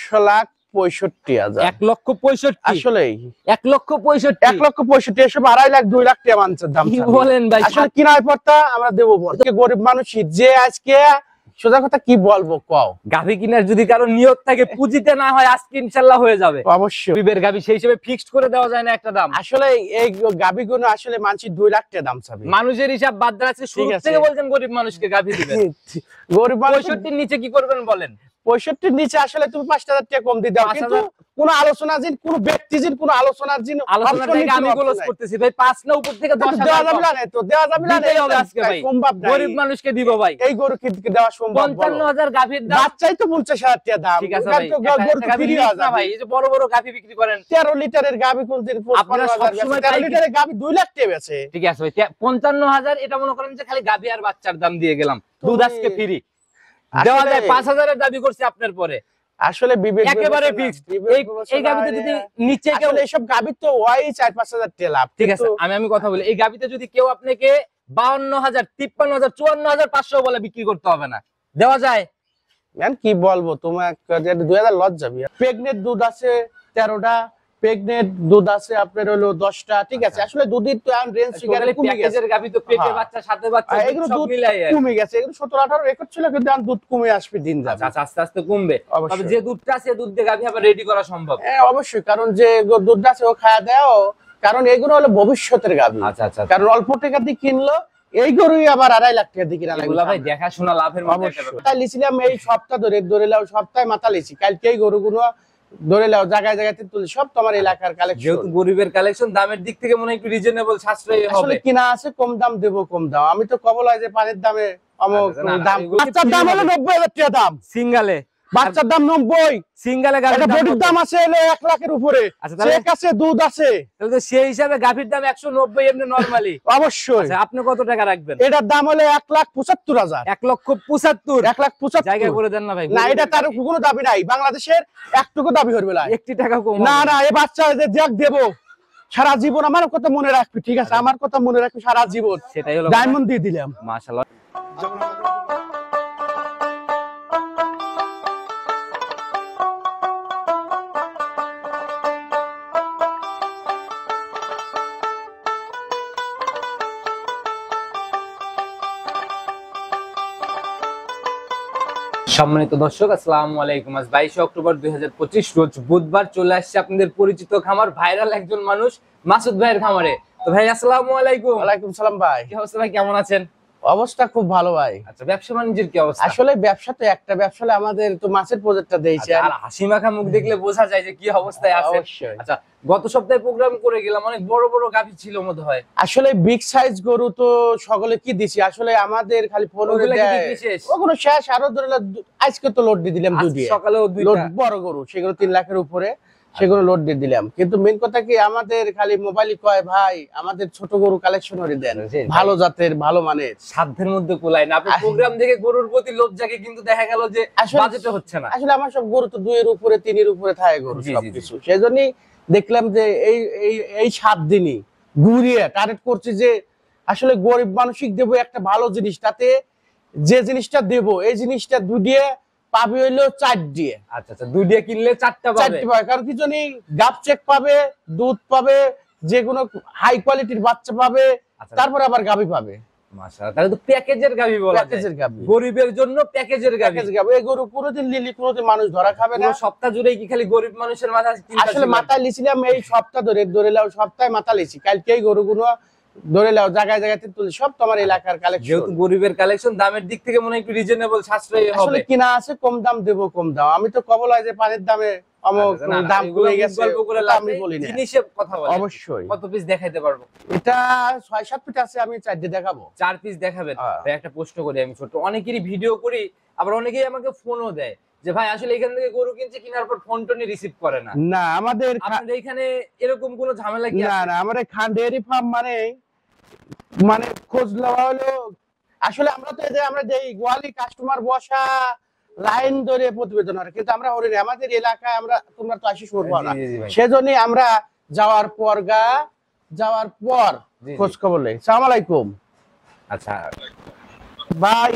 10,65,000। 1,65,000 আসলেই 1,65,000 1,65,000 এসব 2.5 লাখ 2 লাখ টাকা মানছে দাম। কি বলেন ভাই? আসলে কিনার পড়তা আমরা দেবো গরিব মানুষই যে আজকে সোজা কথা কি বলবো কও। গাভী কিনার যদি কারো নিয়ত থাকে পুঁজিতে না হয় আজকে ইনশাআল্লাহ হয়ে যাবে। অবশ্যই গরিবের গাভী সেই হিসেবে ফিক্সড করে দেওয়া যায় না একটা দাম। আসলে এই গাভীগুলো আসলে মানুষ 2 লাখ টাকা দাম চাবে। মানুষের হিসাব বাদ দিয়ে আছে শুরু থেকে বলছেন গরিব মানুষকে গাভী দিবেন। গরিব মানুষ 65 নিচে কি করবেন বলেন? 65 নিচে আসলে তুমি 5,000 টাকা কম দিয়ে দাও, কিন্তু কোন আলোচনা জিন কোন ব্যক্তি জিন কোন আলোচনার জিন আলোচনা থেকে আমি গোলস করতেছি ভাই 5 না উপর থেকে 10,000 দেওয়া যাবে না, তো দেওয়া যাবে না আজকে ভাই সম্ভব না। গরিব মানুষকে দিব ভাই। এই গরু কি দেওয়া সম্ভব? 55,000 গাভীর দাম, বাচ্চাই তো 50,000 টাকা দাম। ঠিক আছে ভাই, গরু তো ফ্রি আছে ভাই। এই যে বড় বড় গাভী বিক্রি করেন 13 লিটারের গাভী কোন দিন 55,000, 13 লিটারের গাভী 2 লাখ টাকা বেচে। ঠিক আছে ভাই 55,000 এটা মনে করেন যে খালি গাভী আর বাচ্চার দাম দিয়ে গেলাম, দুধ আজকে ফ্রি দেওয়া যায়। 5,000 এর দাবি করছি আপনার পরে, আসলে বিবেক একেবারে ফিক্সড। এই গাভীতে যদি নিচে কেউ আসলে এসব গাভী তো ওই 4-5,000 টাকা লাভ। ঠিক আছে আমি কথা বলি, এই গাভীতে যদি কেউ আপনাকে 52,000 53,000 54,500 বলে বিক্রি করতে হবে না, দেওয়া যায়। ম্যান কি বলবো তোমাকে, 2000 লস যাবে। প্রেগনেন্ট দুধ আছে 13টা, প্রেগনেন্ট দুধ আছে আপনার হলো 10টা। ঠিক আছে, আসলে দুধের তো এখন রেঞ্জ ফিগারে কমে গেছে। প্যাকেজের গাভী তো পেটে বাচ্চা সাথে বাচ্চা এগুলো সব দুধ মিলাই কমে গেছে। এগুলো 17-18 রেকর্ড ছিল, কিন্তু এখন দুধ কমে আসবে দিন যাবে। আচ্ছা আস্তে আস্তে কমবে, তবে যে দুধটা আছে দুধ দিয়ে গাভী আবার রেডি করা সম্ভব। হ্যাঁ অবশ্যই, কারণ যে দুধটা আছে ও খাওয়া দাও, কারণ এগুলো হলো ভবিষ্যতের গাভী। আচ্ছা আচ্ছা, কারণ অল্প টাকা দিয়ে কিনলো এই গরুই আবার 2.5 লাখ টাকা দিয়ে কিনা লাগবে। এগুলা ভাই দেখাশোনা লাভের মধ্যে একটা ব্যাপার। তাই লিছিলাম এই সপ্তাহ ধরে লাও সপ্তাহে মাথা লিছি, কালকে এই গরুগুলো ধরে লাও জায়গায় জায়গাতে তুলি, সব তোমার এলাকার কালেকশন। যেহেতু গরিবের কালেকশন, দামের দিক থেকে মনে হয় একটু রিজনেবল সাশ্রয়ী হবে। আসলে কিনা আছে কম দাম দেব কম দাম, আমি তো কবল হয় যে পানির দামে অমুক দাম। বাচ্চার দাম হলো 90,000 টাকা দাম সিঙ্গেলে, বাচ্চার দাম 90, সিঙ্গেলে গাভীর বডির দাম আছে হলো 1 লাখের উপরে। চেক আছে, দুধ আছে, তাহলে তো সেই হিসাবে গাভীর দাম 190 এমনি নরমালি। অবশ্যই। আচ্ছা আপনি কত টাকা রাখবেন? এটার দাম হলো 1,75,000। 1,75,000 1,75,000 জায়গা করে দেন না ভাই। না এটা তার কোনো দাবি নাই, বাংলাদেশের একটুকু দাবি করবে না, একটি টাকা কম না না। এই বাচ্চা যে দেখ দেবো সারা জীবন, আমার কথা মনে রাখবি, ঠিক আছে আমার কথা মনে রাখবি সারা জীবন। সেটাই হলো ডায়মন্ড দিয়ে দিলাম। মাশাআল্লাহ। সম্মানিত দর্শক আসসালামু আলাইকুম। আজ 22 অক্টোবর 2025 রোজ বুধবার চলে আসছে আপনাদের পরিচিত খামার, ভাইরাল একজন মানুষ মাসুদ ভাইয়ের খামারে। তো ভাই আসসালামু আলাইকুম। ওয়ালাইকুম সালাম ভাই, কি অবস্থা ভাই, কেমন আছেন? অবস্থা খুব ভালো ভাই। আচ্ছা ব্যবসা বাণিজ্যের কি অবস্থা? আসলে ব্যবসা তো একটা ব্যবসা, আমাদের তো মাছের প্রজেক্টটা দিয়েছে। আর হাসি মাখা মুখ দেখলে বোঝা যায় যে কি অবস্থায় আছেন। আচ্ছা গত সপ্তাহে প্রোগ্রাম করে গেলাম, অনেক বড় বড় গাভী ছিল মনে হয়। আসলে বিগ সাইজ গরু তো সকলে কি দিছি, আসলে আমাদের খালি ফোনে দেয় ওগুলো শেষ। আরো ধরে আজকে তো লোড দিয়ে দিলাম দুই দিয়ে, সকালেও দুইটা বড় গরু, সেগুলো 3 লাখের উপরে, সেগুলো লোড দিয়ে দিলাম। কিন্তু মেন কথা কি আমাদের খালি মোবাইলই কয় ভাই আমাদের ছোট গরু কালেকশনই দেন, ভালো জাতের ভালো মানের, সাধ্যের মধ্যে কুলায় না। আপনি প্রোগ্রাম থেকে গরুর প্রতি লোভ জাগে, কিন্তু দেখা গেল যে বাজেটে হচ্ছে না। আসলে আমার সব গরু তো 2 এর উপরে 3 এর উপরে থাকে গরু সবকিছু। সেজন্যই দেখলাম যে এই 7 দিনই ঘুরিয়ে টার্গেট করছি যে আসলে গরিব মানসিক দেবো একটা ভালো জিনিস, তাতে যে জিনিসটা দেবো এই জিনিসটা 2 দিয়ে পাবে হইলো 4 দিয়ে। আচ্ছা আচ্ছা, 2 দিয়ে কিনলে 4টা পাবে। কারণ কি জানি গাব চেক পাবে, দুধ পাবে, যে কোনো হাই কোয়ালিটির বাচ্চা পাবে, তারপরে আবার গাবি পাবে। মাশাআল্লাহ, তাহলে তো প্যাকেজের গাবি বলা যায়। প্যাকেজের গাবি, গরিবের জন্য প্যাকেজের গাবি। এই গরু কোনোদিন লিলি কোনোদিন মানুষ ধরা খাবে না। সপ্তাহ জুড়েই কি খালি গরিব মানুষের মাথা চিন্তা? আসলে মাথা লিছিলাম এই সপ্তাহ ধরে লাও সপ্তাহে মাথা লিছি, কালকে এই গরুগুলো ধরে লাও জায়গায় জায়গাতে তুলি, সব তোমার এলাকার কালেকশন। যেহেতু গরিবের কালেকশন, দামের দিক থেকে মনে হয় একটু রিজনেবল সাশ্রয়ী হবে। আসলে কিনা আছে কম দাম দেব কম দাম, আমি তো কবল হয় যে পানির দামে অমুক দাম কমে গেছে গল্প করে আমি বলি না। জিনিসের কথা বলি অবশ্যই। কত পিস দেখাইতে পারবো? এটা 6-7 পিস আছে, আমি 4 দিয়ে দেখাবো। 4 পিস দেখাবেন? ভাই একটা প্রশ্ন করি আমি ছোট, অনেকেরই ভিডিও করি, আবার অনেকেই আমাকে ফোনও দেয় যে ভাই আসলে এখান থেকে গরু কিনছে, কেনার পর ফোন টোন রিসিভ করে না। না আমাদের আপনাদের এখানে এরকম কোনো ঝামেলা কি? না না, আমাদের খান ডেয়ারি ফার্ম মানে খোঁজ লওয়া হলো। আসলে আমরা তো আমরা যে গোয়ালি কাস্টমার বসা লাইন ধরে প্রতিবেদন হয়, কিন্তু আমরা হরিণ আমাদের এলাকায় তোমরা তো আসি শুনবো না, সেজন্য আমরা যাওয়ার পর খোঁজ খবর নেই। সালাম আলাইকুম। আচ্ছা ভাই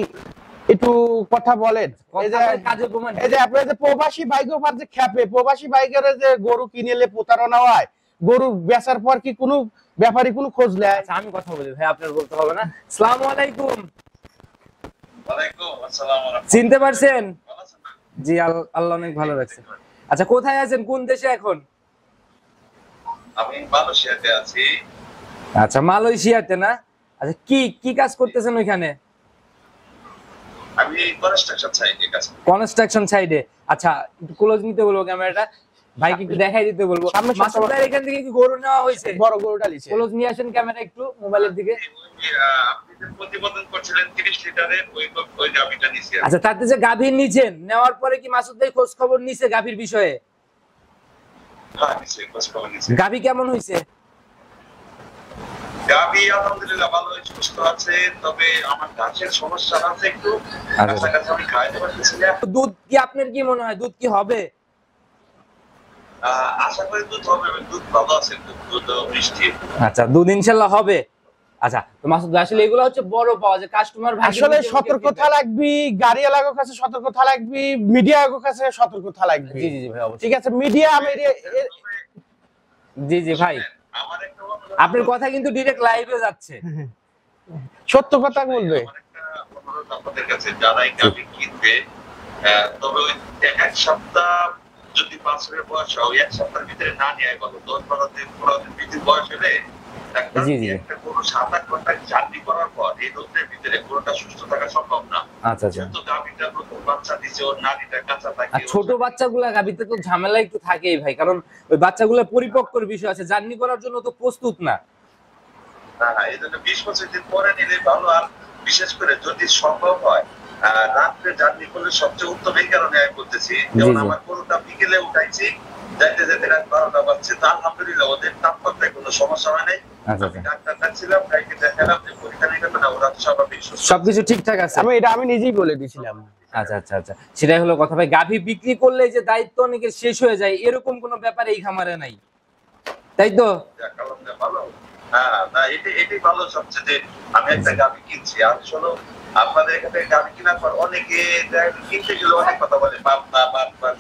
একটু কথা বলেন। এই যে কাজে প্রমাণ এই যে আপনার যে প্রবাসী ভাইগো পার যে খ্যাপে প্রবাসী ভাইগের যে গরু কিনেলে প্রতারণা হয়, গরু বেচার পর কি কোনো ব্যাপারী কোনো খোঁজ নেয়? আচ্ছা আমি কথা বলি ভাই, আপনার বলতে হবে না। আসসালামু আলাইকুম। ওয়ালাইকুম আসসালাম ওয়া রাহমাতুল্লাহ। চিনতে পারছেন? ভালো আছেন না? জি আল্লাহ অনেক ভালো রাখছে। আচ্ছা কোথায় আছেন, কোন দেশে এখন? আমি মালয়েশিয়াতে আছি। আচ্ছা মালয়েশিয়াতে না? আচ্ছা কি কি কাজ করতেছেন ওইখানে? আমি কনস্ট্রাকশন সাইটে কাজ করি। কনস্ট্রাকশন সাইডে। আচ্ছা একটু ক্লোজ নিতে বলবো ক্যামেরাটা, ভাইকে একটু দেখাই দিতে বলবো। সামনে মাসুদ ভাই এখান থেকে কি গরু নেওয়া হয়েছে? বড় গরুটা লিছে। ক্লোজ নিয়ে আসেন ক্যামেরা একটু মোবাইলের দিকে। আপনি যে প্রতিবেদন করছিলেন 30 লিটারের ওই গাভিটা নিছি আমি। আচ্ছা তাতে যে গাভীর নিছেন, নেওয়ার পরে কি মাসুদ ভাই খোঁজ খবর নিছে গাভীর বিষয়ে? হ্যাঁ নিছি, খোঁজ খবর নিছি। গাভী কেমন হইছে? গাভি আলহামদুলিল্লাহ ভালো সুস্থ আছে, তবে আমার গাছের সমস্যা আছে একটু। আচ্ছা। কাছাকাছি আমি খাইতে পারতেছি না। দুধ কি আপনার কি মনে হয় দুধ কি হবে? আশা করি দুধ হবে, দুধ ভালো আছে, দুধ মিষ্টি। আচ্ছা দুধ ইনশাআল্লাহ হবে। আচ্ছা তো মাসুদ ভাই আসলে এগুলো হচ্ছে বড় পাওয়া যে কাস্টমার ভাই আসলে সতর্কতা লাগবে, গাড়ি এলাকার কাছে সতর্কতা লাগবে, মিডিয়া কাছে সতর্কতা লাগবে। জি জি জি ভাই অবশ্যই। ঠিক আছে, মিডিয়া জি জি ভাই আমার একটা আপনার কথা কিন্তু ডাইরেক্ট লাইভে যাচ্ছে। সত্য কথা বলবে। আমার একটা অনুরোধ আপনাদের কাছে, যারা এই গাভি কিনবে, তবে ওই এক সপ্তাহ যদি বাছুরের বয়স হয়, ওই এক সপ্তাহের ভিতরে না নিয়ে ভালো। 10-12 দিন 15 দিন বেশি বয়স হলে জি, জি। একটা গরু 7-8 ঘন্টা জার্নি করার পর এই রোদের ভিতরে গরুটা সুস্থ থাকা সম্ভব না। আচ্ছা আচ্ছা। যেহেতু গাভিটা নতুন বাচ্চা দিচ্ছে, ওর নাড়িটা কাঁচা থাকে। আর ছোট বাচ্চাগুলা গাভীতে তো ঝামেলা একটু থাকেই ভাই, কারণ ওই বাচ্চাগুলা পরিপক্কর বিষয় আছে, জার্নি করার জন্য তো প্রস্তুত না। হ্যাঁ, এই জন্য 20-25 দিন পরে নিলে ভালো। আর বিশেষ করে যদি সম্ভব হয় রাত্রে জার্নি করলে সবচেয়ে উত্তম। এই কারণে আমি বলতেছি, যেমন আমার গরুটা বিকেলে উঠাইছি, যাইতে যাইতে রাত 12টা বাজছে, তো আলহামদুলিল্লাহ ওদের তাপমাত্রায় কোনো সমস্যা হয় নাই। আচ্ছা আমি আচ্ছা। ডাক্তার ডাকছিলাম, গাইকে দেখালাম যে পরীক্ষা নিকালে না, ওরা স্বাভাবিক সুস্থ। সবকিছু ঠিকঠাক আছে। আমি নিজেই বলে দিয়েছিলাম। আচ্ছা আচ্ছা আচ্ছা, সেটাই হলো কথা ভাই। গাভী বিক্রি করলে যে দায়িত্ব অনেকের শেষ হয়ে যায়, এরকম কোনো ব্যাপার এই খামারে নাই, তাই তো? যাক, আলহামদুলিল্লাহ ভালো। হ্যাঁ, না এটাই ভালো সবচেয়ে যে আমি একটা গাভি কিনছি। আর শোনো, আপনাদের এখানে গাভি কেনার পর অনেকে কিনতে গেলে অনেক কথা বলে, বাপ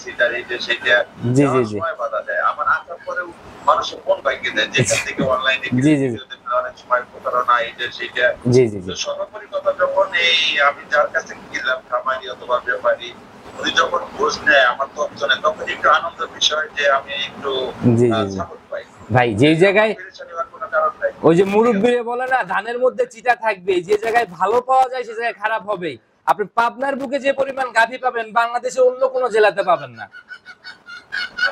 সেটা এইটা সেটা, জি, জি, নেওয়ার জি। সময় বাধা দেয়। আমার আসার পরেও মানুষের মন বাইকে দেয়, যেখান থেকে অনলাইনে জি, জি, জি। অনেক সময় প্রতারণা এইটা সেটা। জি জি জি। তো সর্বোপরি কথা, যখন এই আমি যার কাছ থেকে কিনলাম, খামারি অথবা ব্যাপারী, উনি যখন খোঁজ নেয়, আমার তথ্য নেয়, তখন একটু আনন্দের বিষয় যে আমি একটু জি, জি, জি। সাপোর্ট পাই। ভাই যেই জায়গায় পেরেশানি হওয়ার কোনো কারণ নাই। ওই যে মুরব্বীরা বলে না, ধানের মধ্যে চিটা থাকবে, যে জায়গায় ভালো পাওয়া যায় সে জায়গায় খারাপ হবেই। আপনি পাবনার বুকে যে পরিমাণ গাভী পাবেন, বাংলাদেশে অন্য কোনো জেলাতে পাবেন না।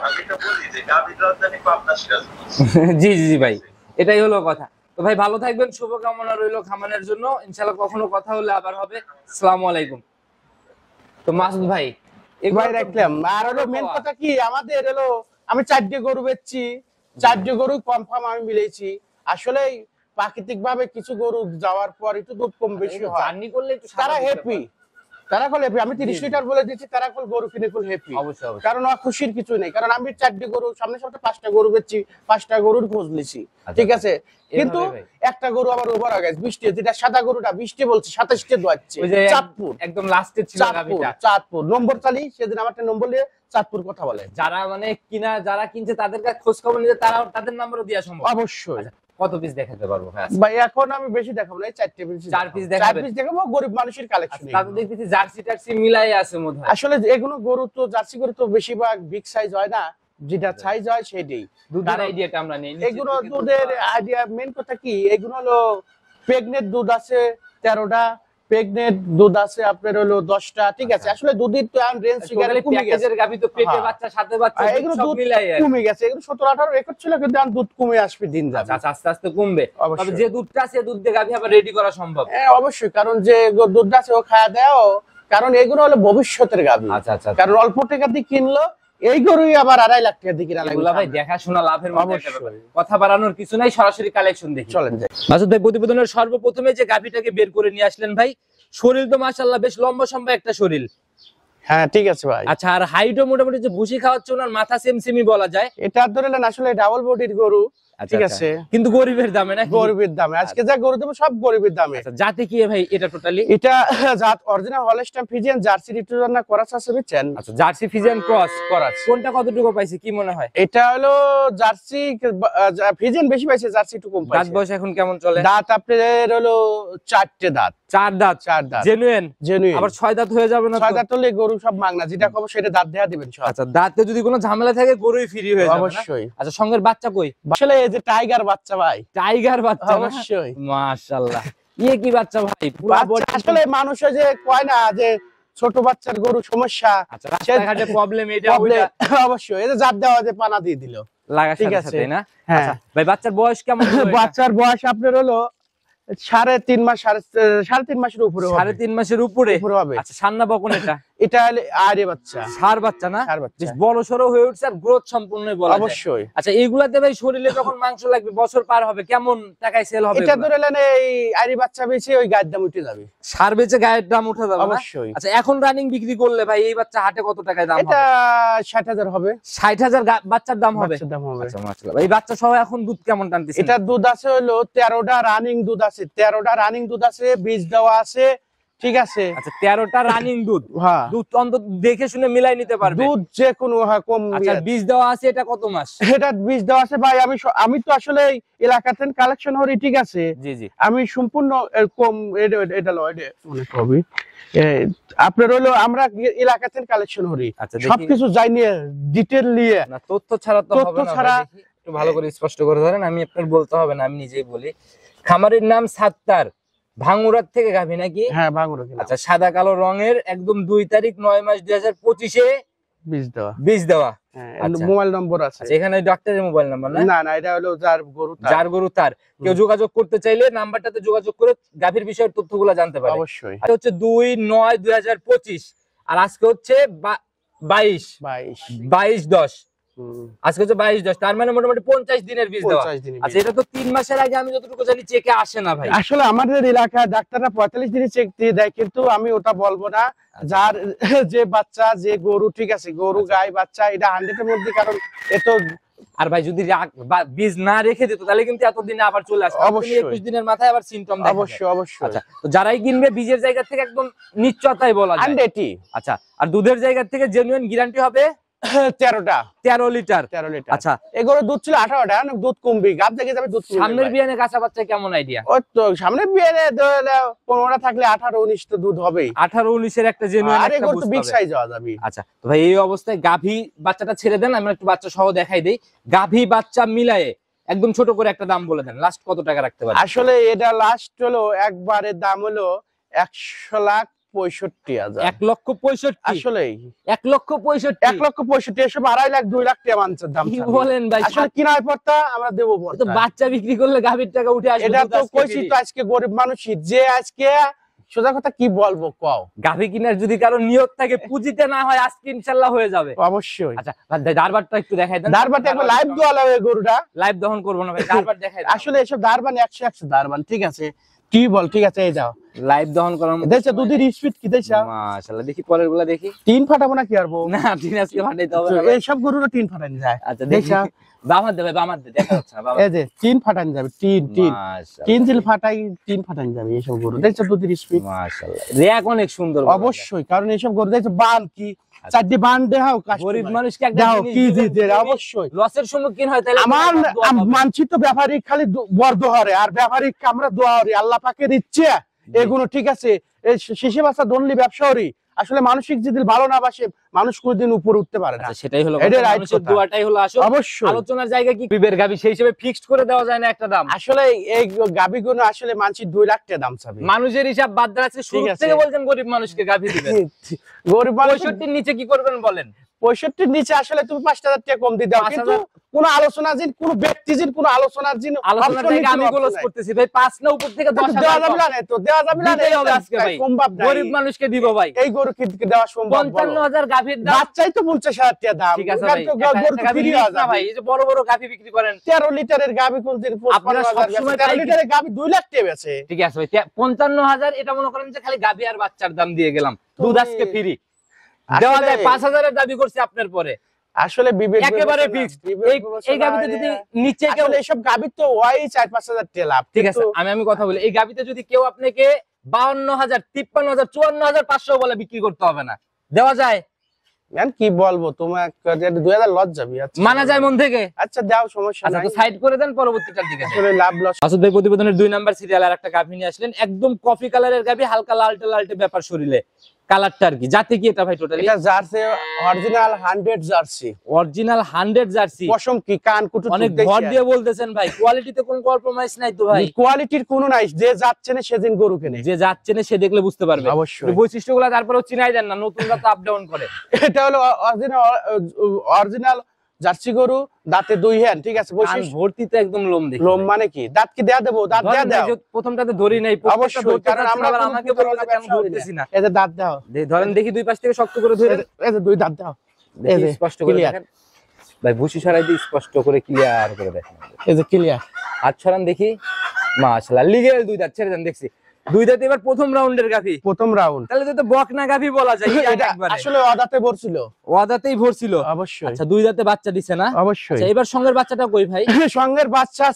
আমি এটা বলি যে গাভীর রাজধানী পাবনা, সিরাজগঞ্জ। জি জি জি ভাই, এটাই হলো কথা। তো ভাই ভালো থাকবেন, শুভকামনা রইলো খামারের জন্য। ইনশাআল্লাহ কখনো কথা হলে আবার হবে। আসসালামু আলাইকুম। তো মাসুদ ভাই ভাই রাখলাম। আর হলো মেন কথা কি, আমাদের হলো আমি 4টে গরু বেচছি, 4টে গরু কনফার্ম আমি মিলেছি। আসলে প্রাকৃতিক ভাবে কিছু গরু যাওয়ার পর একটু দুধ কম বেশি হয়, জার্নি করলে একটু তারা স্বাভাবিক হ্যাপি, ব্যাপার। তারা খুব হ্যাপি। আমি 30 জি, জি। লিটার বলে দিচ্ছি, তারা খুব গরু কিনে খুব হ্যাপি। অবশ্যই অবশ্যই। কারণ খুশির কিছু নেই, কারণ আমি 4টে গরু সামনে সামনে 5টা গরু বেচছি, 5টা গরুর খোঁজ নিছি। ঠিক আছে, কিন্তু ভাই। একটা গরু আবার ওভার হয়ে গেছে 20টে, যেটা সাদা গরুটা 20টে বলছে, 27টে দোয়াচ্ছে। ওই যে চাঁদপুর, একদম লাস্টে ছিল গাভীটা। চাঁদপুর নম্বর চালি, সেদিন আমারটা নম্বর নিয়ে চাঁদপুর কথা বলে। যারা মানে যারা কিনছে তাদের কাছে খোঁজ খবর নিতে, তারা তাদের নাম্বারও দেওয়া সম্ভব। অবশ্যই। আচ্ছা, কত পিস দেখাতে পারবো ভাই? ভাই এখন আমি বেশি দেখাবো না, 4টে পিস, 4 পিস 4 দেখাবেন? পিস দেখাবো, গরিব মানুষের কালেকশন। তাদের দেখতেছি জার্সি টার্সি মিলাই আছে মনে হয়। আসলে এগুলো গরু তো জার্সি গরু তো বেশিরভাগ বিগ সাইজ হয় না, যেটা সাইজ হয় সেটাই। দুধের আইডিয়াটা আমরা নেই। এগুলো দুধের আইডিয়া, মেন কথা কি, এগুলো হলো প্রেগনেন্ট দুধ আছে 13টা, প্রেগনেন্ট দুধ আছে আপনার হলো 10টা। ঠিক আছে, আসলে দুধের তো রেঞ্জ টোটালি কমে গেছে। প্যাকেজের গাভী তো পেটে হ্যাঁ। বাচ্চা সাথে বাচ্চা এগুলো সব দুধ মিলাই আছে। কমে গেছে, এগুলো 17-18 রেকর্ড ছিল, কিন্তু এখন দুধ কমে আসবে দিন যাবে। আচ্ছা আস্তে আস্তে কমবে। অবশ্যই। তবে যে দুধটা আছে দুধ দিয়ে গাভী আবার রেডি করা সম্ভব। হ্যাঁ অবশ্যই, কারণ যে দুধটা আছে ও খাওয়া দেও, কারণ এগুলো হলো ভবিষ্যতের গাভী। আচ্ছা আচ্ছা। কারণ অল্প টাকা দিয়ে কিনলো, এই গরুই আবার 2.5 লাখ টাকা দিয়ে কিনা লাগবে। এগুলা ভাই দেখাশোনা লাভের মধ্যে একটা অবশ্যই। ব্যাপার। কথা বাড়ানোর কিছু নাই, সরাসরি কালেকশন দেখি। চলেন যাই। মাসুদ ভাই প্রতিবেদনের সর্বপ্রথমে যে গাভীটাকে বের করে নিয়ে আসলেন ভাই, শরীর তো মাশাআল্লাহ বেশ লম্বা সম্ভব একটা শরীর। হ্যাঁ ঠিক আছে ভাই। আচ্ছা, আর হাইটও মোটামুটি যে ভুসি খাওয়াচ্ছে ওনার মাথা সেমসেমই বলা যায়। এটা ধরলেন আসলে ডাবল বডির গরু, ঠিক আছে, কিন্তু গরিবের দামে না, গরিবের দামে আজকে যা গরু দেবো সব গরিবের দামে। জাতি কি ভাই এটা টোটালি? এটা জাত original Holstein Friesian Jersey retriever করাস আছে বুঝছেন? আচ্ছা, জার্সি ফ্রিজিয়ান ক্রস করাস, কোনটা কতটুকু পাইছে কি মনে হয়? এটা হলো জার্সি ফ্রিজিয়ান বেশি পাইছে, জার্সি একটু কম দাঁত পাইছে। বয়স এখন কেমন চলে? দাঁত আপনার হলো 4টে দাঁত। 4 দাঁত? 4 দাঁত জেনুইন? জেনুইন। আবার 6 দাঁত হয়ে যাবে না তো? 6 দাঁত হলে গরু সব মাগনা, যেটা কব সেটা দাঁত দেয়া দিবেন সব। আচ্ছা, দাঁতে যদি কোনো ঝামেলা থাকে গরুই ফ্রি হয়ে যাবে না? অবশ্যই। আচ্ছা, সঙ্গের বাচ্চা কই? আসলে এই যে টাইগার বাচ্চা ভাই, টাইগার বাচ্চা? অবশ্যই। মাশাআল্লাহ, ইয়ে কি বাচ্চা ভাই, পুরো বডি। আসলে মানুষ যে কয় না যে ছোট বাচ্চার গরু সমস্যা, আচ্ছা, রাস্তাঘাটে প্রবলেম এটা ওইটা? অবশ্যই। এই যে জাত দেওয়া যে পানা দিয়ে দিল, লাগার ঠিক সাথে আছে। সাথে না? হ্যাঁ। আচ্ছা ভাই, বাচ্চার বয়স কেমন হলো এটা? বাচ্চার বয়স আপনার হলো 3.5 মাস, 3.5 মাসের উপরে হবে। 3.5 মাসের উপরে হবে। আচ্ছা, সান্না বকন এটা? এটা হলো আরে বাচ্চা, সার বাচ্চা না? সার বাচ্চা। বেশ বড় সরো হয়ে উঠছে আর গ্রোথ সম্পূর্ণই বলা যায়। অবশ্যই। আচ্ছা, এইগুলাতে ভাই শরীরে যখন মাংস লাগবে, বছর পার হবে, কেমন টাকায় সেল হবে? এটা ধরে নেন এই আরে বাচ্চা বেশি ওই গায়ের দাম উঠে যাবে, সার বেচে গায়ের দাম উঠে যাবে না? অবশ্যই। আচ্ছা, এখন রানিং বিক্রি করলে ভাই এই বাচ্চা হাটে কত টাকায় দাম হবে? এটা 60,000 হবে। 60,000 বাচ্চার দাম হবে? বাচ্চার দাম হবে। আচ্ছা, মাশাআল্লাহ। এই বাচ্চা সহ এখন দুধ কেমন টানতেছে? এটা দুধ আছে হলো 13টা রানিং দুধ আছে, 13টা রানিং দুধ আছে, বীজ দেওয়া আছে, ঠিক আছে। আচ্ছা, 13টা রানিং দুধ। হ্যাঁ, দুধ অন্তত দেখে শুনে মিলাই নিতে পারবে? দুধ যে কোনো কম। আচ্ছা, বীজ দেওয়া আছে, এটা কত মাস? এটা বীজ দেওয়া আছে ভাই। আমি তো আসলে এলাকাতে কালেকশন করি, ঠিক আছে। জি জি। আমি সম্পূর্ণ কম এটা লো এটা মনে কবি আপনার হলো আমরা এলাকাতে কালেকশন করি, আচ্ছা, দেখি। সবকিছু যাই নিয়ে ডিটেইল নিয়ে। না, তথ্য ছাড়া তো তথ্য হবে না ছাড়া। ভাই, দেখি একটু ভালো করে স্পষ্ট করে ধরেন, আমি আপনার বলতে হবে না, আমি নিজেই বলি। খামারের নাম সাত্তার, ভাঙ্গুরার থেকে গাভী নাকি? হ্যাঁ, ভাঙুরা। আচ্ছা, সাদা কালো রঙের, একদম 2 তারিখ 9 মাস 2025-এ বীজ দেওয়া। বীজ দেওয়া। হ্যাঁ, আচ্ছা। মোবাইল নম্বর আছে। আচ্ছা, এখানে ডাক্তারের মোবাইল নাম্বার না? না না, এটা হলো যার গরু তার। যার গরু তার। কেউ যোগাযোগ করতে চাইলে নাম্বারটাতে যোগাযোগ করে গাভীর বিষয়ের তথ্যগুলো জানতে পারে। অবশ্যই। আর হচ্ছে 2/9/2025, আর আজকে হচ্ছে 22 22/10। আজকে হচ্ছে 22/10, তার মানে মোটামুটি 50 দিনের বীজ দেওয়া। 50 দিনের আচ্ছা, এটা তো 3 মাসের আগে আমি যতটুকু জানি চেকে আসে না ভাই। আসলে আমাদের এলাকায় ডাক্তাররা 45 দিনে চেক দিয়ে দেয়, কিন্তু আমি ওটা বলবো না। যার যে বাচ্চা যে গরু, ঠিক আছে, গরু গাই বাচ্চা এটা 100 এর মধ্যে, কারণ এত। আর ভাই যদি বীজ না রেখে দিত তাহলে কিন্তু এতদিনে আবার চলে আসতো। অবশ্যই। 21 দিনের মাথায় আবার সিম্পটম দেখা যায়। অবশ্যই অবশ্যই। আচ্ছা, তো যারাই কিনবে বীজের জায়গা থেকে একদম নিশ্চয়তাই বলা যায়। 180। আচ্ছা, আর দুধের জায়গা থেকে জেনুইন গ্যারান্টি হবে 13টা 13 লিটার। 13 লিটার। আচ্ছা, এগুলো দুধ ছিল 18টা, অনেক দুধ কমবে, গাব দেখে যাবে দুধ কমবে। সামনের বিয়ানে কাঁচা বাচ্চা কেমন আইডিয়া? ওই তো সামনের বিয়ানে 15টা থাকলে 18-19 তো দুধ হবেই। 18-19 এর একটা জেনুইন আর একটা এগুলো তো বুঝতে বিগ হবে। সাইজ হওয়া যাবে। আচ্ছা, তো ভাই এই অবস্থায় গাভী বাচ্চাটা ছেড়ে দেন, আমরা একটু বাচ্চা সহ দেখাই দেই। গাভী বাচ্চা মিলায়ে একদম ছোট করে একটা দাম বলে দেন, লাস্ট কত টাকা রাখতে পারেন? আসলে এটা লাস্ট হলো একবারের দাম হলো 1,65,000। 1,65,000? আসলে 1,65,000? 1,65,000 এসব 2.5 লাখ 2 লাখ টাকা মানছেন দাম। কি বলেন ভাই? আসলে কিনায় পড়তা আমরা দেবো তো পড়তা। বাচ্চা বিক্রি করলে গাভীর টাকা উঠে আসবে। এটা দুধ তো আজকে কইছি ফ্রি। তো, আজকে গরিব মানুষই যে আজকে সোজা কথা কি বলবো কও। গাভী কিনার যদি কারো নিয়ত থাকে, পুঁজিতে না হয়, আজকে ইনশাআল্লাহ হয়ে যাবে। অবশ্যই। আচ্ছা, দারবারটা একটু দেখাই দেন। দারবাতে একবার লাইভ দেওয়া লাগে গরুটা। লাইভ দহন করবো না ভাই, দারবার দেখাই দেন। আসলে এসব দারবান 100 দারবান, ঠিক আছে, কি বল, ঠিক আছে, এই যাও লাইভ দহন করার মধ্যে দেখছো দুধের স্পিড কি দেখছো। মাশাআল্লাহ, দেখি পরের গুলা দেখি। তিন ফাটাবো না কি আরবো না, দিন আজকে ফাটাইতে হবে না ভাই। এইসব গরুরও তিন ফাটানি যায়। আচ্ছা, দেখছো দেখি বামার দেবে, বামার দে, দেখা যাচ্ছে না বাবা। এই যে তিন ফাটানি যাবে, তিন মাশাআল্লাহ, তিন জিল ফাটাই তিন ফাটানি যাবে এইসব গরু। দেখছো দুধের স্পিড। মাশাআল্লাহ, রেক অনেক সুন্দর। অবশ্যই, কারণ এইসব গরু দেখছো বান কি চারটি বান দেখাও গরিব মানুষকে একটা দাও জিনিস কি দিবেন, দিতে, যদি অবশ্যই। লসের সম্মুখীন হয় তাহলে আমার দোয়া পাবে। মানচিত্র ব্যাপারী খালি বর্দ হরে, আর ব্যাপারী আমরা দোয়া হরি, আল্লাহ পাকের ইচ্ছে এগুলো, ঠিক আছে। এই শিশু বাচ্চা দনলি ব্যবসা হরি। আসলে মানসিক যদি ভালো না বাসে, মানুষ কোনদিন উপরে উঠতে পারে না। আচ্ছা, সেটাই হলো এটাই কথা, right মানুষের কথা। দোয়াটাই হলো আসল। অবশ্যই। আলোচনার জায়গা কি বিবের গাবি সেই হিসেবে ফিক্সড করে দেওয়া যায় না একটা দাম? আসলে এই গাবিগুলো আসলে মানসিক 2 লাখ টাকা দাম চাবে। মানুষের হিসাব বাদ রাখছে, শুরু ঠিক আছে। থেকে বলছেন গরিব মানুষকে গাভী দিবেন। গরিব মানুষ 65 নিচে কি করবেন বলেন? 65 নিচে আসলে তুমি 5,000 টাকা কম দিয়ে দাও, 5,000 কিন্তু কোন আলোচনা জিন, কোন ব্যক্তি জিন, কোন আলোচনার জিন আলোচনার option জায়গা আমি নিতে গোলস পারছে না। করতেছি ভাই, 5 না উপর থেকে 10,000 দেওয়া যাবে না, তো দেওয়া যাবে না, দিতেই হবে আজকে ভাই। কম ভাব নাই। গরিব মানুষকে দিব ভাই। এই গরু কি দেওয়া সম্ভব? 55,000 গাভীর দাম। বাচ্চাই তো 50,000 টাকা দাম। ঠিক আছে ওখান ভাই, তো একটা গরু তো গাভী ফ্রি লিখ হওয়া না যাবে। ভাই, এই যে বড় বড় গাভী বিক্রি করেন। 13 লিটারের গাভী কোন দিন আপনারা 15,000 সবসময় 13 তাই লিটারের গাভী 2 লাখ টাকা বেচে। ঠিক আছে ভাই, 55,000 এটা মনে করেন যে খালি গাভী আর বাচ্চার দাম দিয়ে গেলাম, দুধ আজকে ফ্রি। দেওয়া যায় 5,000 এর দাবি করছি আপনার পরে। আসলে বিবেক একেবারে বিবেচনা- ফিক্সড। বিবেক এই বিবেচনা গাবিতে যদি নিচে কেউ, আসলে এইসব গাবির তো ওই 4-5 হাজার টাকা লাভ, ঠিক আছে কিন্তু আমি কথা বলি, এই গাবিতে যদি কেউ আপনাকে 52,000, 53,000, 54,500 বলে বিক্রি করতে হবে না, দেওয়া যায়? ম্যান কি বলবো তোমার, 2000 লস যাবে। আচ্ছা মানা যায় মন থেকে? আচ্ছা দাও, সমস্যা আচ্ছা নাই, তো সাইড করে দেন, পরবর্তীটার দিকে যাই। আসলে লাভ লস। মাসুদ ভাই প্রতিবেদনের 2 নাম্বার সিরিয়াল আর একটা গাভী নিয়ে আসলেন, একদম কফি কালারের গাভী, হালকা লালটে লালটে ব্যাপার শরীরে, কালারটা আর কি, জাতে কি এটা ভাই টোটালি? এটা jersey, original 100 jersey, original 100 jersey. পশম কি কান কুটু অনেক ভর দিয়ে বলতেছেন ভাই, কোয়ালিটিতে কোনো কম্প্রোমাইজ নাই তো ভাই? কোয়ালিটির কোনো নাই, যে যাচ্ছে না সেদিন গরু কেনে। যে যাচ্ছে না সে দেখলে বুঝতে পারবে অবশ্যই। বৈশিষ্ট্যগুলো, তারপরেও চিনাই দেন না, নতুনরা তো আপ ডাউন করে। এটা হলো অরিজিনাল জার্সি গরু, দাঁতে 2 হ্যান্ড, ঠিক আছে, কান বৈশিষ্ট্য ভর্তিতে একদম লোম দেখি। লোম মানে কি, দাঁত কি দেয়া দেবো, দাঁত দেয়া ধরেন ভাই, দাও, যে প্রথমটাতে ধরি নাই, অবশ্যই, কারণ আমরা আবার কোনো আমাকে বলবো যে কেন ব্যবসা করি না। ধরতেছি না। এই যে দাঁত দাও, ধরেন দেখি দুই পাশ থেকে শক্ত করে ধরে, এই যে 2 দাঁত দাও, এই দেখি যে স্পষ্ট করে ক্লিয়ার, দেখেন ভাই, ভুসি সরাই দিয়ে স্পষ্ট করে ক্লিয়ার করে দেখেন। এই যে ক্লিয়ার। হাত ছড়ান দেখি, মাশাআল্লাহ, লিগেল 2 দাঁত ছেড়ে দেন, দেখছি 2 দাঁত এবার প্রথম রাউন্ডের গাভী, প্রথম রাউন্ড। তাহলে তো বকনা গাভী বলা যায় এটা আসলে অদাতে ভরছিল, ওয়াদাতেই ভরছিল। অবশ্যই, আচ্ছা 2 দাঁতে বাচ্চা দিছে না? অবশ্যই। আচ্ছা এবার সঙ্গের বাচ্চাটা কই ভাই? সঙ্গের বাচ্চা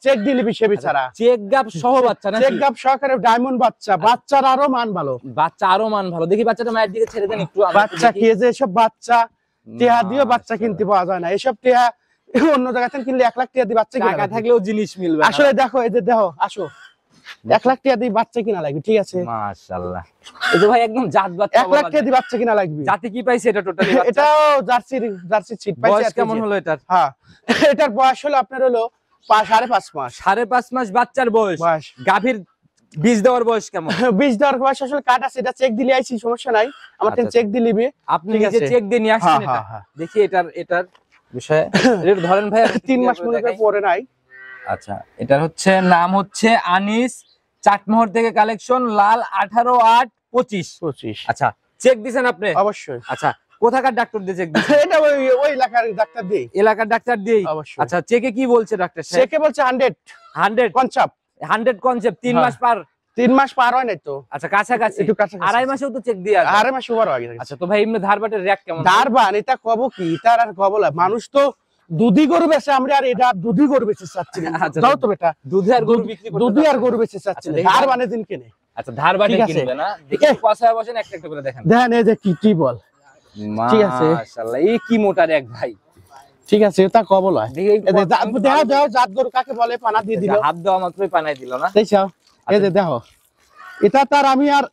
চেক দিলি বিষে বিচারা, চেক গাব সহ বাচ্চা না? চেক গাব সহকারে ডায়মন্ড বাচ্চা, বাচ্চার আরো মান ভালো, বাচ্চা আরো মান ভালো। দেখি বাচ্চাটা মায়ের দিকে ছেড়ে দেন একটু, আমরা একটু বাচ্চা দেখি। কি যে এসব বাচ্চা টিহা দিয়ে বাচ্চা কিনতে পাওয়া যায় না, এসব টিহা অন্য জায়গা থেকে কিনলে 1 লাখ টাকা দিয়ে বাচ্চা কিনা টাকা লাগবে। থাকলেও জিনিস মিলবে না। আসলে দেখো, এই যে দেখো, আসো, 1 লাখ টাকা দিয়ে বাচ্চা কিনা লাগবে, ঠিক আছে, মাশাআল্লাহ, এই তো ভাই একদম জাত বাচ্চা 1 লাখ টাকা দিয়ে বাচ্চা কিনা লাগবে। জাতি কি পাইছে এটা টোটালি? এটাও জার্সি ছিট পাইছে। বয়স কেমন হলো এটার? হ্যাঁ, এটার বয়স হলো আপনার হলো 5.5 মাস 5.5 মাস বাচ্চার বয়স। বয়স। গাভীর বীজ দেওয়ার বয়স কেমন? বীজ দেওয়ার বয়স আসলে কাট আছে, এটা চেক দিলে আইছি, সমস্যা নাই, আমার আচ্ছা, চেক দিয়ে নিবে। আপনি ঠিক নিজে আছে। চেক দিয়ে নিয়ে আসছেন হ্যাঁ, এটা? হ্যাঁ, হ্যাঁ। দেখি এটার বিষয়ে এটা ধরেন ভাই, 3 মাস মনে করে পরে নাই। আচ্ছা এটার হচ্ছে নাম হচ্ছে আনিস, চাটমোহর থেকে কালেকশন, লাল 18/8/25। আচ্ছা চেক দিছেন আপনি? অবশ্যই। আচ্ছা কোথাকার ডাক্তার দিয়ে চেক দিছেন? এটা ওই এলাকার ডাক্তার দেই, এলাকার ডাক্তার দিয়েই? অবশ্যই। আচ্ছা চেকে কি বলছে ডাক্তার সাহেব? চেকে বলছে 100 কনসেপ্ট, 100 কনসেপ্ট 3 হ্যাঁ। মাস পার। 3 মাস পার হয় নাই তো, আচ্ছা কাছাকাছি, একটু কাছাকাছি। 2.5 মাসেও তো চেক দিয়ে আসবে। 2.5 মাস ওভার হয়ে গেছে। আচ্ছা তো ভাই এমনি ধারবাটের র্যাক কেমন? দারবান এটা কব কি, তার আর কবলা, মানুষ তো দুধি গরু বেচে, আমরা আর এটা দুধি গরু বেচে চাচ্ছি না। আচ্ছা, দাও তো বেটা, দুধে আর গরু বিক্রি করতে দুধি আর চাচ্ছেন? গরু বেচে চাচ্ছি না, আচ্ছা, দেখি। দারবানে দিন কেনে। আচ্ছা ধারবাটে ঠিক আছে। কিনবে না? দেখি কষায় বসেন, একটা একটা করে দেখেন। দেখেন এই যে কি বল, ঠিক আছে। মাশাআল্লাহ, এই কি মোটা র্যাক ভাই। ঠিক আছে, এটা কবলা। দেখি এই দেখো দেখো জাত গরু কাকে বলে, পানা দিয়ে দিল, হাত দেওয়া মাত্রই পানাই দিল না? দেখছো, এই যে দেখো, এটা তার আমি আর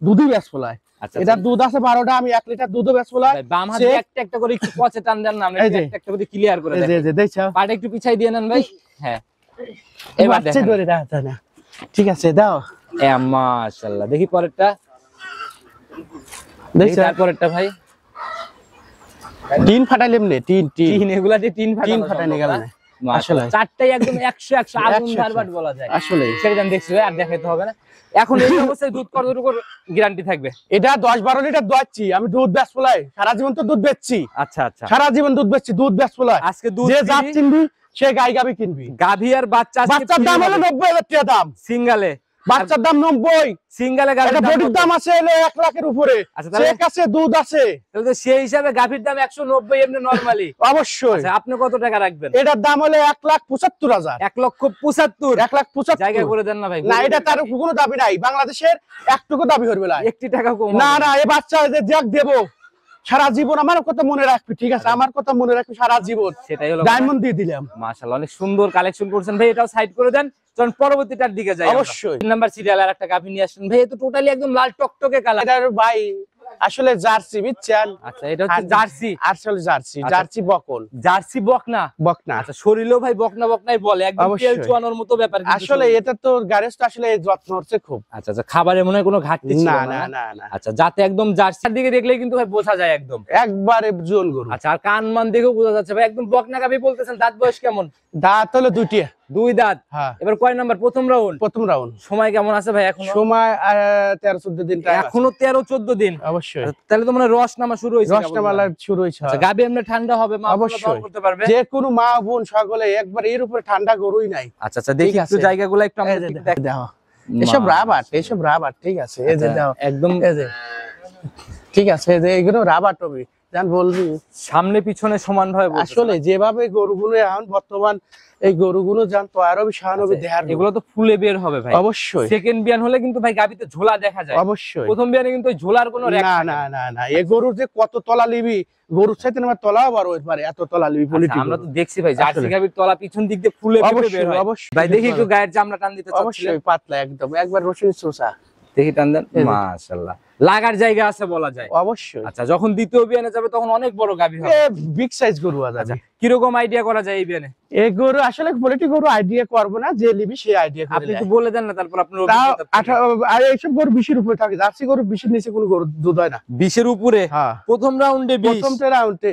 দুধই বেচ ফলাই, আচ্ছা এটা দুধ আছে 12টা, আমি 1 লিটার দুধও বেচ ফলাই। ভাই, বাম হাত দিয়ে একটা একটা করে একটু পচে টান দেন না, আমরা এই যে। একটা একটা করে ক্লিয়ার করে এই দেখেন। যে দেখছো, পাটা একটু পিছাই দিয়ে নেন ভাই। হ্যাঁ এবার বাচ্চা দেখেন। ধরে দেখা না, ঠিক আছে, দাও, এ মাশাআল্লাহ, দেখি পরেরটা, দেখি দেখছো, তারপরেরটা ভাই। টিন ফাটাইলাম নে, টিন এগুলা দিয়ে টিন টিন ফাটাই নিয়ে গেল না, আসলে। চারটাই একদম 100 আগুন 100 ধারবাট বলা যায়। আসলে সেটা দেখছি ভাই, আর দেখাইতে হবে না। এখন এই অবস্থায় দুধ কতটুকু গ্যারান্টি থাকবে? এটা 10-12 লিটার দোয়াচ্ছি, আমি দুধ বেচ ফলাই, সারা জীবন তো দুধ বেচছি, আচ্ছা আচ্ছা, সারা জীবন দুধ বেচছি, দুধ বেচ ফলাই। আজকে দুধ যে জাত চিনবি সে গাই গাবি কিনবি। গাভী আর বাচ্চা বাচ্চার দাম হলো 90,000 টাকা দাম, সিঙ্গালে, বাচ্চার দাম 90, সিঙ্গালে এটা গাভীর বডির দাম আছে হলো 1 লাখের উপরে, আচ্ছা, তাহলে- চেক আছে, দুধ আছে, তাহলে তো সেই হিসাবে গাভীর দাম 190 এমনি নরমালি। অবশ্যই। আচ্ছা আপনি কত টাকা রাখবেন? এটার দাম হলো 1,75,000, 1,75,000 1,75,000 জায়গা করে দেন না ভাই। না, এটা তার কোনো দাবি নাই, বাংলাদেশের একটুকু দাবি করবে না। একটি টাকা কম না না, এই বাচ্চা যে যাক দেবো সারা জীবন, আমার কথা মনে রাখবি, ঠিক আছে, আমার কথা মনে রাখবি সারা জীবন, সেটাই হলো ডায়মন্ড দিয়ে দিলাম। মাশাআল্লাহ, অনেক সুন্দর কালেকশন করছেন ভাই, এটাও সাইড করে দেন, চলুন পরবর্তীটার দিকে যাই। অবশ্যই। 3 নাম্বার সিরিয়াল আর একটা গাভী নিয়ে আসেন ভাই, এ তো টোটালি একদম লাল টকটকে কালার। এটার ভাই আসলে জার্সি, বুঝছেন, আচ্ছা এটা হচ্ছে জার্সি, আসলে জার্সি, আচ্ছা। জার্সি বকন, জার্সি বকনা। বকনা। আচ্ছা শরীরও ভাই বকনা বকনাই বলে, একদম অবশ্যই। তেল চুয়ানোর মতো ব্যাপার কিন্তু আসলে শরীর। এটা তো গ্যারেজ তো আসলে যত্ন হচ্ছে খুব। আচ্ছা আচ্ছা, খাবারে মনে হয় কোনো ঘাটতি ছিল না না? না না না, আচ্ছা যাতে একদম জার্সির দিকে দেখলে কিন্তু ভাই বোঝা যায় একদম। একবারে জোন গরু। আচ্ছা আর কান মান দেখেও বোঝা যাচ্ছে ভাই, একদম বকনা গাভী বলতেছেন। দাঁত বয়স কেমন? দাঁত হলো 2টি। 2 দাঁত। হ্যাঁ, এবার কয় নাম্বার? প্রথম রাউন্ড। প্রথম রাউন্ড। সময় কেমন আছে ভাই এখনো? সময় 13-14 দিন টাইম আছে। এখনো 13-14 দিন। অবশ্যই, তাহলে তো মানে রস নামা শুরু হয়েছে। রসনামালা শুরু হয়েছে। আচ্ছা গাভী এমনি ঠান্ডা হবে, মা অবশ্যই। দহন করতে পারবে? যে কোনো মা বোন সকলে একবার এর উপরে ঠান্ডা গরুই নাই। আচ্ছা আচ্ছা, দেখি ঠিক একটু আছে। জায়গাগুলো একটু এই আমাদের যে দিকে দেখ। দেখো, এসব রাবার, এসব রাবার, ঠিক আছে, এই যে আচ্ছা, দেখো একদম এই যে, ঠিক আছে, এই যে এগুলো রাবার টবি, জান বলবি সামনে পিছনে সমান ভাবে আসলে যেভাবে গরুগুলো এখন বর্তমান এই গরুগুলো জান তো আরো শাহানবী দেহার এগুলো তো ফুলে বের হবে ভাই। অবশ্যই সেকেন্ড বিয়ান হলে কিন্তু ভাই গাবিতে ঝোলা দেখা যায়, অবশ্যই প্রথম বিয়ানে কিন্তু ওই ঝোলার কোনো রেখা না না না না এই গরুর যে কত তলা লিবি, গরুর চাইতে আমার তলাও বড় হইতে পারে, এত তলা লিবি পলিটি আমরা তো দেখছি ভাই জার্সি আসলে। গাবির তলা পিছন দিক দিয়ে ফুলে বের অবশ্যই হয়। অবশ্যই ভাই দেখি একটু গায়ের চামড়া টান দিতে চাচ্ছিলেন, অবশ্যই পাতলা একদম একবার রসুন চোষা দেখি টান দেন, এই যে। মাশাআল্লাহ লাগার জায়গা আছে বলা যায়। অবশ্যই আচ্ছা যখন দ্বিতীয় বিয়ানে যাবে তখন অনেক বড় গাবি হবে। বিগ সাইজ গরু আছে আচ্ছা কিরকম আইডিয়া করা যায় এই বিয়ানে? এই গরু আসলে পলিটি গরু আইডিয়া করবো না, যে লিবি সেই আইডিয়া করে আপনি নেয়। একটু বলে দেন না, তারপর আপনার তাও অভিজ্ঞতা থেকে। আর এইসব গরু 20-এর উপরে থাকে, জার্সি গরু 20-এর নিচে কোনো গরু দুধ হয় না। 20 উপরে হ্যাঁ প্রথম রাউন্ডে 20, প্রথমটা রাউন্ডে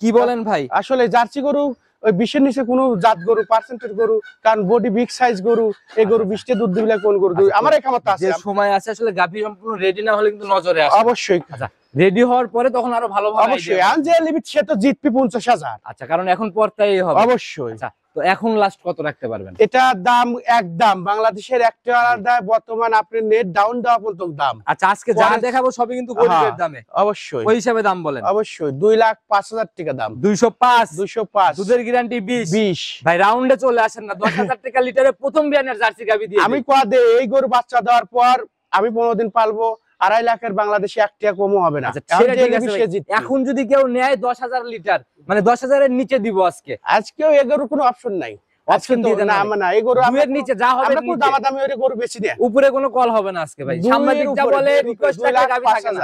কি বলেন ভাই? আসলে জার্সি গরু ওই 20-এর নিচে কোনো জাত গরু পার্সেন্টেজ গরু, কারণ বডি বিগ সাইজ গরু, এই গরু 20-টা দুধ দিলে কোন গরু দুধ, আমার এই ক্ষমতা আছে যে সময় আছে আসলে গাভী সম্পূর্ণ রেডি না হলে কিন্তু নজরে আসে। অবশ্যই আচ্ছা রেডি হওয়ার পরে তখন আরো ভালো ভালো অবশ্যই idea আমি যে লিমিট সে তো জিতবি 50,000 আচ্ছা কারণ এখন পর্তাই হবে। অবশ্যই। আচ্ছা তো এখন লাস্ট কত রাখতে পারবেন? এটা দাম একদম বাংলাদেশের একটা আলাদা, বর্তমান আপনি নেট ডাউন দেওয়া পর্যন্ত দাম। আচ্ছা আজকে যা পরে- দেখাবো সবই কিন্তু গরিবের হ্যাঁ, দামে, অবশ্যই ওই হিসাবে দাম বলেন। অবশ্যই 2,05,000 টাকা দাম। 205 205 দুধের গ্যারান্টি 20। 20 ভাই রাউন্ডে চলে আসেন না, 10,000 টাকা লিটারে প্রথম বিয়ানের জার্সি গাভী দিয়ে আমি দিই। কোয়া দে এই গরু বাচ্চা দেওয়ার পর আমি 15 দিন পালবো, 2.5 লাখের বাংলাদেশে 1 টাকা কমও হবে না। আচ্ছা, এখন সেটা যে ঠিক আছে লিবি ভাই। সে জিতবে। এখন যদি কেউ নেয় 10,000 লিটার মানে 10,000 এর নিচে দিব আজকে, আজকেও এই গরুর কোনো অপশন নাই। অপশন দিয়ে দেন না মানে। না এই গরু দুয়ের নিচে যা হবে আমরা কোনো নিচে। দামাদামি ওই গরু বেশি না। উপরে কোনো কল হবে না আজকে ভাই, সাংবাদিক যা বলে রিকোয়েস্ট টাকা গাভী থাকে না,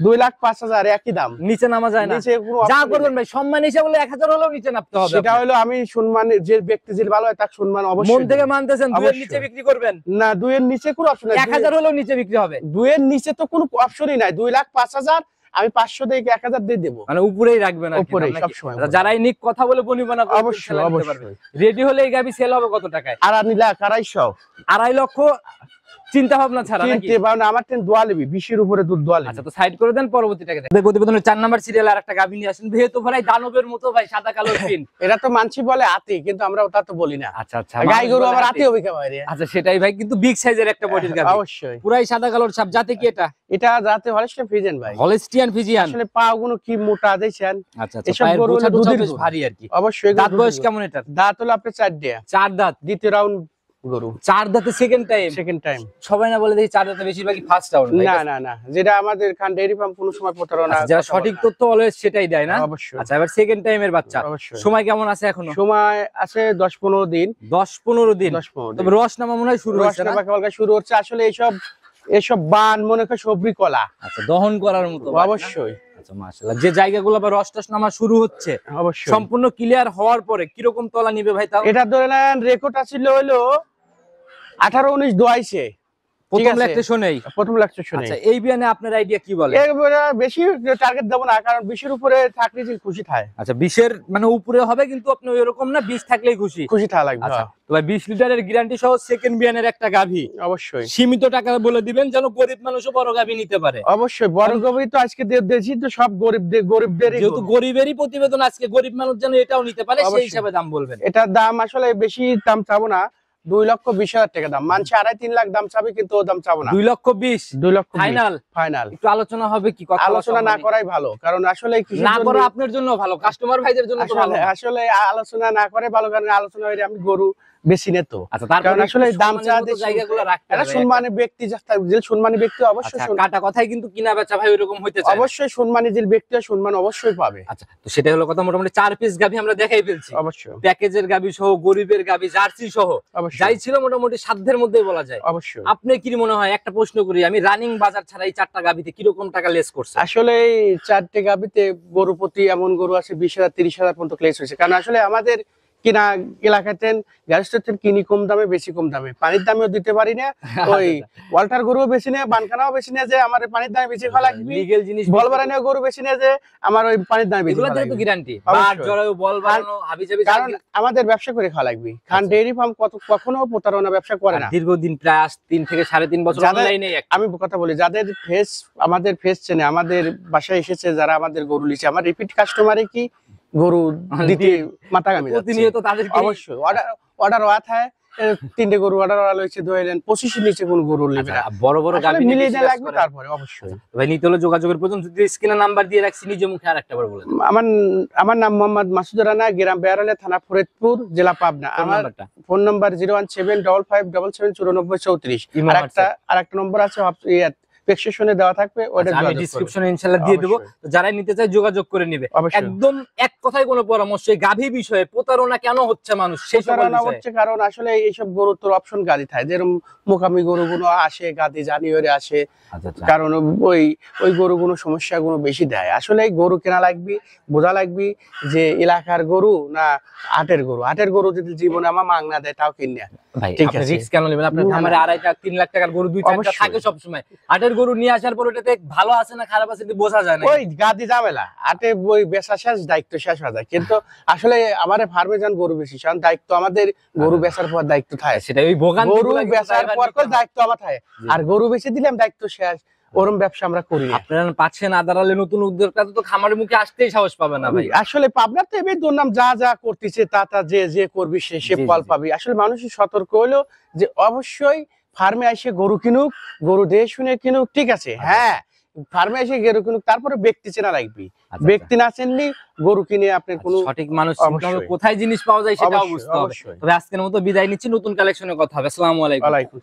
2,05,000 একই দাম। নিচে নামা যায় না। নিচে কোনো যা option করবেন নেই। ভাই সম্মান হিসেবে বলে 1000 হলেও নিচে নামতে হবে। সেটা হলো আমি সম্মান, যে ব্যক্তি যে ভালো হয় তার সম্মান মন অবশ্যই থেকে দেব। মানতেছেন দুয়ের অবশ্যই। নিচে বিক্রি করবেন, না 2-এর নিচে কোনো অপশন নাই। 1000 হলেও নিচে বিক্রি হবে, 2-এর নিচে তো কোনো অপশনই নাই। 2,05,000 আমি 500 থেকে 1,000 দিয়ে দেবো। মানে উপরেই রাখবেন আর কি, উপরেই, নাকি? সবসময় আচ্ছা, উপরে। যারাই নিক কথা বলে বনিবনা করে অবশ্যই, সেলাই নিতে পারবে। অবশ্যই। রেডি হলে এই গাভী সেল হবে কত টাকায়? আর 2,50,000 2.5 লক্ষ চিন্তা ভাবনা ছাড়া নাকি? কিনতে পারো না, আমার ট্রেন দোয়া লিবি 20-এর উপরে দুধ দোয়া লিবি। আচ্ছা তো সাইড করে দেন, পরবর্তীটাকে দেখেন। প্রতিবেদনের 4 নাম্বার সিরিয়াল আর একটা গাভী নিয়ে আসেন, যেহেতু ভাই দানবের মতো ভাই সাদা কালো পিন। এটা তো মানছি বলে আতি, কিন্তু আমরা ওটা তো বলি না। আচ্ছা আচ্ছা গাই গরু মানুষ আবার বলে আতি হবে কে বাইরে? আচ্ছা সেটাই ভাই, কিন্তু বিগ সাইজের একটা বডির গাভী, অবশ্যই। পুরাই সাদা কালোর ছাপ। জাতে কি এটা? এটা যাতে হলস্টাইন ফ্রিজিয়ান ভাই। Holstein Friesian. আসলে পা গুলো কি মোটা দেখছেন। আচ্ছা আচ্ছা, এসব পায়ের গরু গোছা হলো টোছা দুধের বেশ গরু। ভারী আর কি। অবশ্যই দাঁত বয়স কেমন এটার? দাঁত হলো আপনার 4 দেয়া, 4 দাঁত। দ্বিতীয় রাউন্ড গরু, 4 দাঁতে সেকেন্ড টাইম। Second time. সবাই না বলে দেখি 4 দাঁতে বেশিরভাগই ফার্স্ট রাউন্ড। না না না, যেটা আমাদের খান ডেইরি ফার্ম কোনো সময় প্রতারণা যারা কথা সঠিক বলে না। তথ্য অলওয়েজ সেটাই দেয় না। অবশ্যই। আচ্ছা এবার সেকেন্ড টাইমের বাচ্চা, অবশ্যই। সময় কেমন আছে এখনো? সময় আছে 10-15 দিন। 10-15 দিন। 10-15 দিন। তবে রস নামা মনে হয় শুরু হয়েছে না? রসনা শুরু হচ্ছে। আসলে এসব বান মনে করে সবরি কলা। আচ্ছা দহন করার মতো বাট না? অবশ্যই। আচ্ছা মাশাআল্লাহ, যে জায়গাগুলো বা রস টস নামা শুরু হচ্ছে অবশ্যই। সম্পূর্ণ ক্লিয়ার হওয়ার পরে কিরকম তলা নিবে ভাই তাও? এটা ধরে নেন রেকর্ড আছিল হলো 18-19 দোয়াইছে। প্রথম আছে। লাগতে শোনেই। প্রথম লাগছে শুনে। আচ্ছা এই বিয়ানে আপনার আইডিয়া কি বলে? এবারে বেশি টার্গেট দেব না, কারণ 20-এর উপরে থাকলে যে খুশি থাকে। আচ্ছা 20-এর মানে উপরে হবে, কিন্তু আপনি ওইরকম না 20 থাকলেই খুশি। খুশি থাকা লাগবে। আচ্ছা তো ভাই 20 লিটারের গ্যারান্টি সহ সেকেন্ড বিয়ানের একটা গাভী অবশ্যই সীমিত টাকা বলে দিবেন, যেন গরিব মানুষও বড় গাভী নিতে পারে। অবশ্যই। বড় গবি তো আজকে দিয়েছি তো সব গরিবদেরই যেহেতু গরু। গরিবেরই প্রতিবেদন, আজকে গরিব মানুষ যেন এটাও নিতে পারে সেই অবশ্যই। হিসাবে দাম বলবেন। এটার দাম আসলে বেশি দাম চাবো না, 2,20,000 টাকা দাম। মানছে 2.5-3 লাখ দাম চাবি, কিন্তু ও দাম চাবো না। 2,20,000 2,20,000 ফাইনাল। ফাইনাল। একটু আলোচনা হবে কি? কথা আলোচনা না করাই ভালো, কারণ আসলে না করা আপনার জন্য ভালো, কাস্টমার ভাইদের জন্য তো ভালো। আসলে আলোচনা না করে ভালো, কারণ আলোচনা হইলে আমি গরু বেশি নেত। আচ্ছা তারপরে কারণ আসলে দাম চা সম্মানের মতো জায়গাগুলো রাখতে এটা হবে। সম্মানী ব্যক্তি, যে সম্মানী ব্যক্তি অবশ্যই আচ্ছা, কাটা কথাই কিন্তু কিনা বেচা ভাই ওইরকম হইতে চায় না। অবশ্যই সম্মানী যে ব্যক্তি সম্মান অবশ্যই পাবে। আচ্ছা তো সেটাই হলো কথা। মোটামুটি 4 পিস গাভী আমরা দেখাই ফেলছি, অবশ্যই প্যাকেজের গাভী সহ, গরিবের গাভী, জার্সি সহ, অবশ্যই যাই ছিল মোটামুটি সাধ্যের মধ্যেই বলা যায়। অবশ্যই। আপনি কি মনে হয়, একটা প্রশ্ন করি আমি, রানিং বাজার ছাড়া এই 4টা গাভীতে কিরকম টাকা লেস করছে? আসলে এই 4টে গাবিতে গরু প্রতি এমন গরু আছে 20,000 30,000 পর্যন্ত ক্লেস হয়েছে, কারণ আসলে আমাদের কিনা এলাকাতে গ্যারেস্টের কিনি কম দামে, বেশি কম দামে, পানির দামেও দিতে পারি না। ওই ওয়াল্টার গরুও বেশি না, বানখানাও বেশি না যে আমার পানির দামে বেশি খাওয়া লাগবে, লিগ্যাল জিনিস বল বাড়ানো গরু বেশি না যে আমার ওই পানির দামে বেশি এগুলো খাওয়া দিয়ে তো লাগবে। গ্যারান্টি, অবশ্যই। বাট জরায়ু বল বাড়ানো হাবিজাবি, কারণ আমাদের ব্যবসা করে খাওয়া লাগবে। খান ডেইরি ফার্ম কখনো প্রতারণা ব্যবসা করে না। দীর্ঘদিন প্রায় 3 থেকে 3.5 বছর যাদের- অনলাইনে। আমি কথা বলি, যাদের ফেস আমাদের ফেস চেনে, আমাদের বাসায় এসেছে, যারা আমাদের গরু লিছে, আমার রিপিট কাস্টমারে কি গরু দিতে মাতাগামি যাচ্ছে। প্রতিনিয়ত তাদেরকে অবশ্যই অর্ডার হওয়া থাকে, 3টে গরু অর্ডার করা হয়েছে, ধরেন 25 নিচে কোন গরু নেবে না। আচ্ছা, বড় বড় আসলে গাভী মিলিয়ে বেশি দেয়া কাজ লাগবে করে। তারপরে অবশ্যই। ভাই নিতে হলে যোগাযোগের প্রয়োজন, যদি স্ক্রিনে নাম্বার দিয়ে রাখছি নিজে মুখে আরেকটা বার বলে দেন। আমার নাম মোহাম্মদ মাসুদ রানা, গ্রাম বেহারালে, থানা ফরিদপুর, জেলা পাবনা। ফোন আমার নাম্বারটা ফোন নাম্বার 01755779494 ইমো আরেকটা নম্বর আছে প্রেসক্রিপশনে দেওয়া থাকবে, ওটা আচ্ছা, আমি যোগাযোগ করবেন। ডেসক্রিপশনে ইনশাআল্লাহ দিয়ে দেব, অবশ্যই। তো যারাই নিতে চায় যোগাযোগ করে নেবে। অবশ্যই। একদম এক কথায় কোনো পরামর্শ, এই গাভী বিষয়ে প্রতারণা কেন হচ্ছে মানুষ সেই সকল প্রতারণা বিষয়ে। হচ্ছে কারণ আসলে এইসব গরু তোর অপশন গাড়ি থাকে, যেরকম মোকামি গরুগুলো আসে গাদি জানুয়ারি আসে, আচ্ছা আচ্ছা, কারণ ওই গরুগুলো সমস্যাগুলো বেশি দেয়। আসলে এই গরু কেনা লাগবে, বোঝা লাগবে যে এলাকার গরু না হাটের গরু যদি জীবনে আমার মাংনা দেয় তাও কিনে। ভাই ঠিক আপনি আছে। রিস্ক কেন নেবেন? আপনার না, খামারে না। 2.5 লাখ 3 লাখ টাকার গরু 2-4টা অবশ্যই। থাকে সব সময়। হাটের গরু নিয়ে আসার পর ওটাতে ভালো আছে না খারাপ আছে এটা বোঝা যায় না। ওই গাদি ঝামেলা, হাটে ওই বেচা শেষ, দায়িত্ব শেষ হয়ে যায়। কিন্তু আসলে আমার ফার্মে যান গরু বেশি, কারণ দায়িত্ব আমাদের গরু বেচার পর দায়িত্ব থাকে, সেটা ওই ভোগান গরু বেচার পর দায়িত্ব আমার থাকে, আর গরু বেচে দিলাম দায়িত্ব শেষ। ওরম ব্যবসা আমরা করি না। আপনারা পাচ্ছেন আদারালে নতুন উদ্যোক্তা তো খামারের মুখে আসতেই সাহস পাবে না ভাই। আসলে পাবনার তো এবার দুর্নাম যা করতেছে তা যে করবি সে জি, ফল জি। পাবি। আসলে মানুষের সতর্ক হলো যে অবশ্যই ফার্মে এসে গরু কিনুক, গরু দেখে শুনে কিনুক, ঠিক আছে। হ্যাঁ, ফার্মে এসে গরু কিনুক, তারপরে ব্যক্তি চেনা লাগবে। আচ্ছা, ব্যক্তি না চিনলে গরু কিনে আপনার কোনো সঠিক মানুষ চিনতে হবে, অবশ্যই। কোথায় জিনিস পাওয়া যায় সেটাও অবশ্যই, বুঝতে হবে। অবশ্যই। তবে আজকের মতো বিদায় নিচ্ছি, নতুন কালেকশনের কথা হবে। আসসালামু আলাইকুম। ওয়ালাইকুম